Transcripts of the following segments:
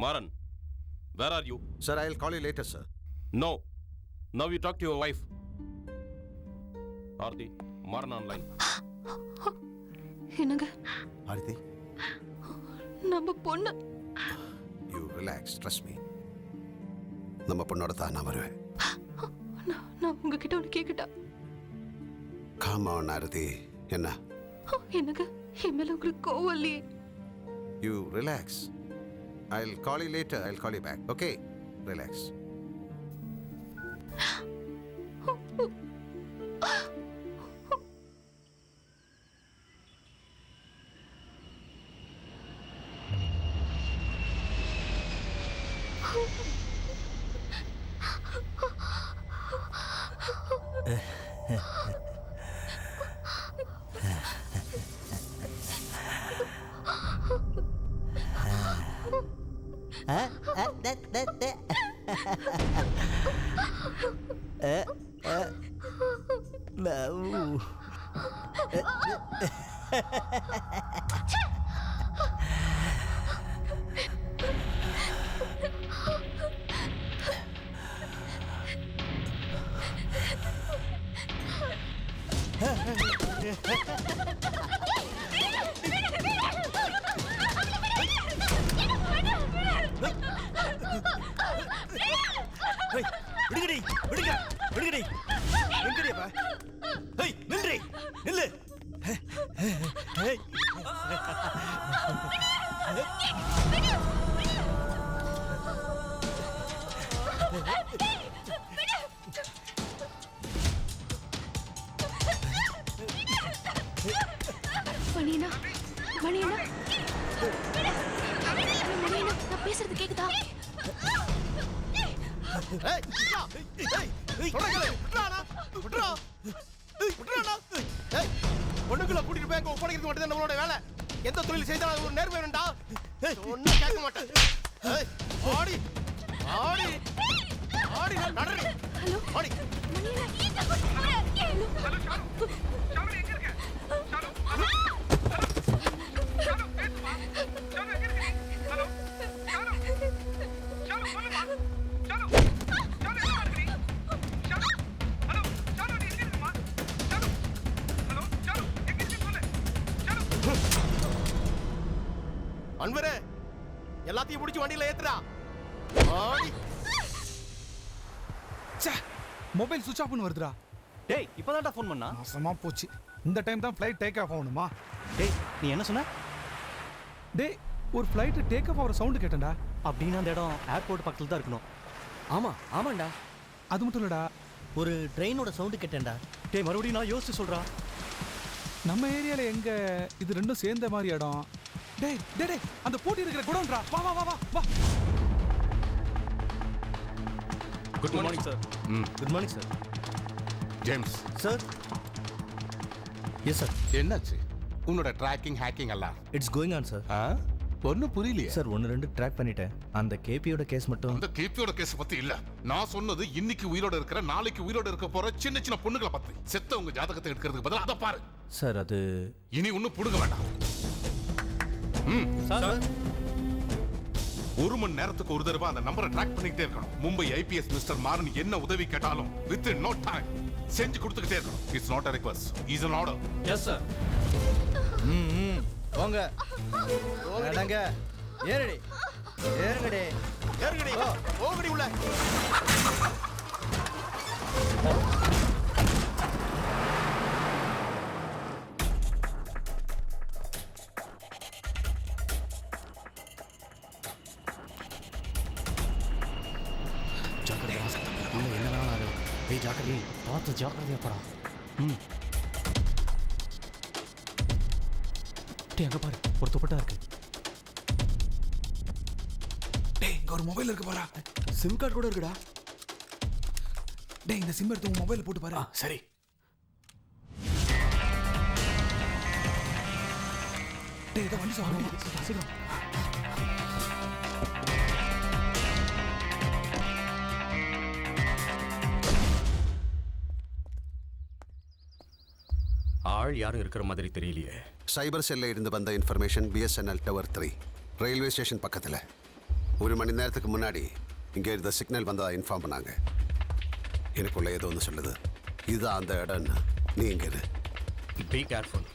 Maran, where are you? Sir, I'll call you later, sir. No. Now you talk to your wife. Aarti, Maran online. என்னங்க Aarti, நம்ம பொண்ணு you relax, trust me. நம்ம பொண்ணோட தான் நான் வருவேன். நான் உங்ககிட்ட ஒன்று கேட்கட்டா? Calm down, Aarti. என்ன? என்னங்க என் மேல உங்களுக்கு கோவம் இல்லையே? You relax. I'll call you later. I'll call you back. Okay? Relax. மணியண்ணா, மணியண்ணா, மணியண்ணா, நான் பேசுறது கேக்குதா? பொண்ணுக்குள்ள கூட்டிட்டு போய் ஒப்படைக்கிறது மட்டும் தான் நம்மளோட வேலை. எந்த தொழில் செய்தாலும் ஒரு நேர்மை வேணும்டா. ஒன்னும் கேட்க மாட்டேன். ஆடி ஆடி ஆடி நடறி. ஹலோ ஆடி அன்வரே, எல்லாத்தையும் பிடிச்சி வண்டியில ஏத்துறா. ஆடி மொபைல் சுவிட்ச் ஆஃப்னு வருதுடா. டேய் இப்போதான்டா ஃபோன் பண்ணா. நாசமா போச்சு. இந்த டைம் தான் ஃப்ளைட் டேக் ஆஃப் ஆகணுமா? டேய் நீ என்ன சொன்ன? டேய் ஒரு ஃப்ளைட் டேக் ஆஃப் ஆகிற சவுண்டு கேட்டேன்டா. அப்படின்னா அந்த இடம் ஏர்போர்ட் பக்கத்தில் தான் இருக்கணும். ஆமாண்டா. அது மட்டும் இல்லடா, ஒரு ட்ரெயினோட சவுண்டு கேட்டேன்டா. டேய் மறுபடியும் நான் யோசிச்சு சொல்றா. நம்ம ஏரியாவில் எங்க இது ரெண்டும் சேர்ந்த மாதிரி இடம்? டேய் டேய் டேய் அந்த போட்டி இருக்கிற குடோன்டா. வா வா வா வா வா. Good morning sir. Good morning sir. James sir. Yes sir. என்னாச்சு உன்னோட ட்ராக்கிங் ஹேக்கிங் எல்லாம்? It's going on sir. ஒன்னும் புரியலையே சார். 1-2 ட்ராக் பண்ணிட்டேன். அந்த கேபியோட கேஸ் மட்டும். அந்த கேபியோட கேஸ் பத்தி இல்ல நான் சொன்னது. இன்னைக்கு உயிரோட இருக்கிற நாளைக்கு உயிரோட இருக்க போற சின்ன சின்ன பொண்ணுகளை பத்தி. செத்த உங்க ஜாதகத்தை எடுக்கிறதுக்கு பதிலா அதை பாரு சார். அது இனி ஒன்னும் புடுங்க வேண்டாம். சார் ஒரு மணி நேரத்துக்கு ஒரு தடவை அந்த நம்பரை ட்ராக் பண்ணிக்கிட்டே இருக்கணும். மும்பை ஐபிஎஸ் மிஸ்டர் மாறன் என்ன உதவி கேட்டாலும் வித் இன் நோ டைம் செஞ்சு கொடுத்துக்கிட்டே இருக்கணும். It's not a request, is an order. Yes sir. போங்க நடங்க. ஏறுடி ஏறுங்கடி ஏறுங்கடி ஓகடி உள்ள. பார்த்து ஜாக்கிரதையா போடா. டேய் அங்க பாரு ஒரு துப்பட்டா இருக்கு. டேய் இங்க ஒரு மொபைல் இருக்கு பாரா. சிம் கார்டு கூட இருக்குடா. டேய் இந்த சிம் எடுத்து உன் மொபைல் போட்டு பாரு. சரி. டேய் இத வண்டி சாப்பிடு. சீக்கிரம். ஆள் யாரும் இருக்கிற மாதிரி தெரியலையே. சைபர் செல்ல இருந்து வந்த information BSNL tower 3 railway station பக்கத்தில். 1 மணி நேரத்துக்கு முன்னாடி இங்கே இருந்த சிக்னல் வந்ததா இன்ஃபார்ம் பண்ணாங்க. எனக்குள்ள ஏதோ ஒன்று சொல்லுது, இதுதான் அந்த இடம்னு. நீ இங்கே இரு. Be careful.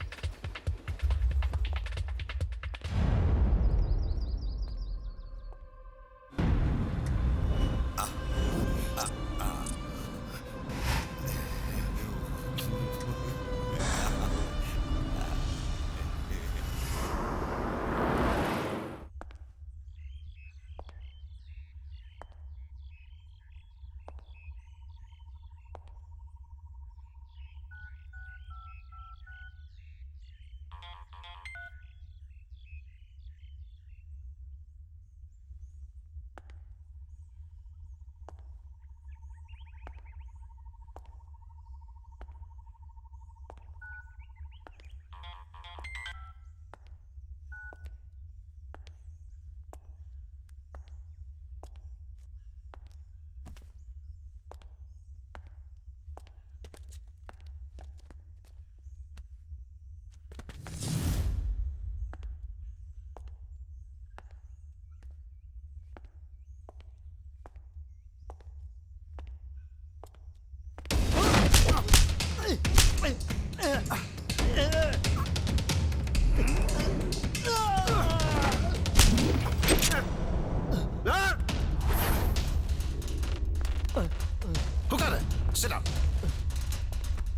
உட்காரு. Sit down.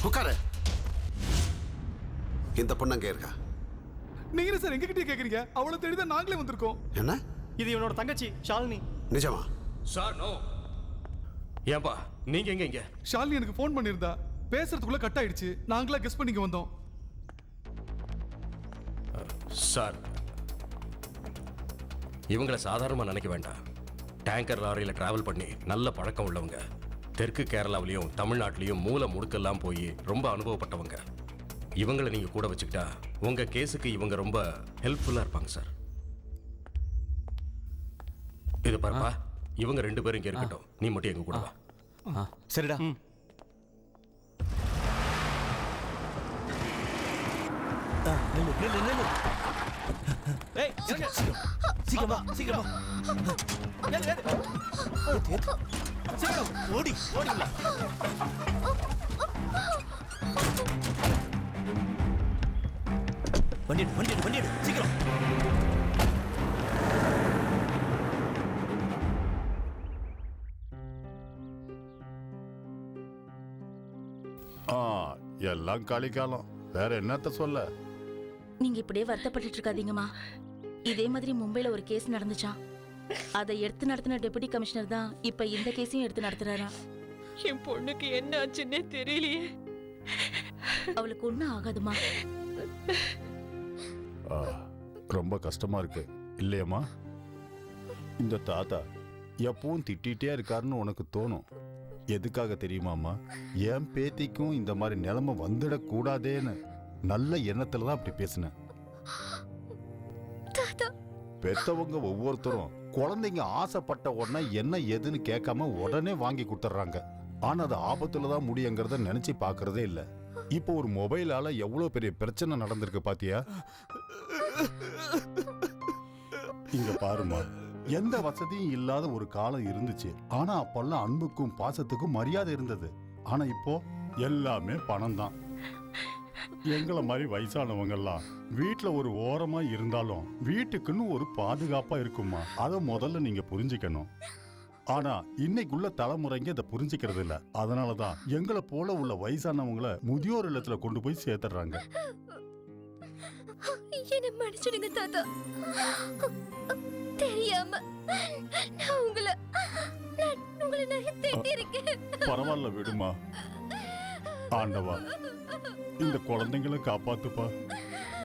உட்காரு. இந்த பொண்ணு அங்கே இருக்கா? நீங்க என்ன சார் எங்ககிட்டயே கேக்குறீங்க? அவளை தேடி தான் நாங்களே வந்திருக்கோம். என்ன? இது இவனோட தங்கச்சி ஷாலினி. நிஜமா? Sir no. ஏன்பா நீங்க எங்க இங்க? ஷாலினி எனக்கு ஃபோன் பண்ணியிருந்தா, பேசுறதுக்குள்ள கட் ஆயிடுச்சு. நாங்களா கெஸ் பண்ணிக்க வந்தோம். சார் இவங்களை சாதாரணமாக நினைக்க வேண்டாம். டேங்கர் லாரியில் டிராவல் பண்ணி நல்ல பழக்கம் உள்ளவங்க. தெற்கு கேரளாவிலையும் தமிழ்நாட்டிலையும் மூல முடுக்கெல்லாம் போய் ரொம்ப அனுபவப்பட்டவங்க. இவங்களை நீங்கள் கூட வச்சுக்கிட்டா உங்கள் கேஸுக்கு இவங்க ரொம்ப ஹெல்ப்ஃபுல்லாக இருப்பாங்க சார். இது பாருப்பா, இவங்க 2 பேரும் இங்கே இருக்கட்டும். நீ மட்டும் எங்க கூட வா. சரிடா. ஏய் இறங்க. சீக்கிரமா சீக்கிரமா. ஏறு ஏறு. சீக்கிரம் ஓடி ஓடிடலாம். வண்டி வண்டி வண்டி சீக்கிரம். எல்லாம் காலிக்காலம். வேற என்னத்த சொல்ல? நீங்க இப்படியே வருத்தப்பட்டு இருக்காதீங்கம்மா. இதே மாதிரி மும்பைல ஒரு கேஸ் நடந்துச்சாம். அதை எடுத்து நடத்தின டெபுட்டி கமிஷனர் தான் இப்ப இந்த கேஸையும் எடுத்து நடத்துறாரா. என் பொண்ணுக்கு என்ன ஆச்சுன்னே தெரியலையே. அவளுக்கு ஒண்ணும் ஆகாதுமா. ரொம்ப கஷ்டமா இருக்கு இல்லையம்மா? இந்த தாத்தா எப்பவும் திட்டிகிட்டே இருக்காருன்னு உனக்கு தோணும். எதுக்காக தெரியுமாம்மா? என் பேத்திக்கும் இந்த மாதிரி நிலைமை வந்துடக்கூடாதேன்னு நல்ல எண்ணத்துல தான் அப்படி பேசினேன். பெத்தவங்க ஒவ்வொருத்தரும் குழந்தைங்க ஆசைப்பட்ட உடனே என்ன ஏதுன்னு கேட்காம உடனே வாங்கி கொடுத்துட்றாங்க. ஆனா அது ஆபத்துல தான் முடியுங்கிறத நினைச்சு பாக்குறதே இல்ல. இப்போ ஒரு மொபைலால எவ்வளவு பெரிய பிரச்சனை நடந்திருக்கு பாத்தியா? இங்க பாருமா, எந்த வசதியும் இல்லாத ஒரு காலம் இருந்துச்சு. ஆனா அப்பெல்லாம் அன்புக்கும் பாசத்துக்கும் மரியாதை இருந்தது. ஆனா இப்போ எல்லாமே பணம் தான். எங்களை மாதிரி வயசானவங்க எல்லாம் வீட்டுல ஒரு ஓரமா இருந்தாலும் வீட்டுக்குன்னு ஒரு பாதுகாப்பா இருக்குமா. அதை முதல்ல நீங்க புரிஞ்சுக்கணும். ஆனா இன்னைக்குள்ள தலைமுறைங்க இதை புரிஞ்சுக்கிறது இல்ல. அதனாலதான் எங்களை போல உள்ள வயசானவங்களை முதியோர் இல்லத்துல கொண்டு போய் சேர்த்துறாங்க. என்ன மன்னிச்சிடுங்க தாத்தா. தெரியாம நான் உங்களை நிறைய திட்டிருக்கேன். பரவாயில்ல விடுமா. ஆண்டவா இந்த குழந்தைங்களை காப்பாத்துப்பா.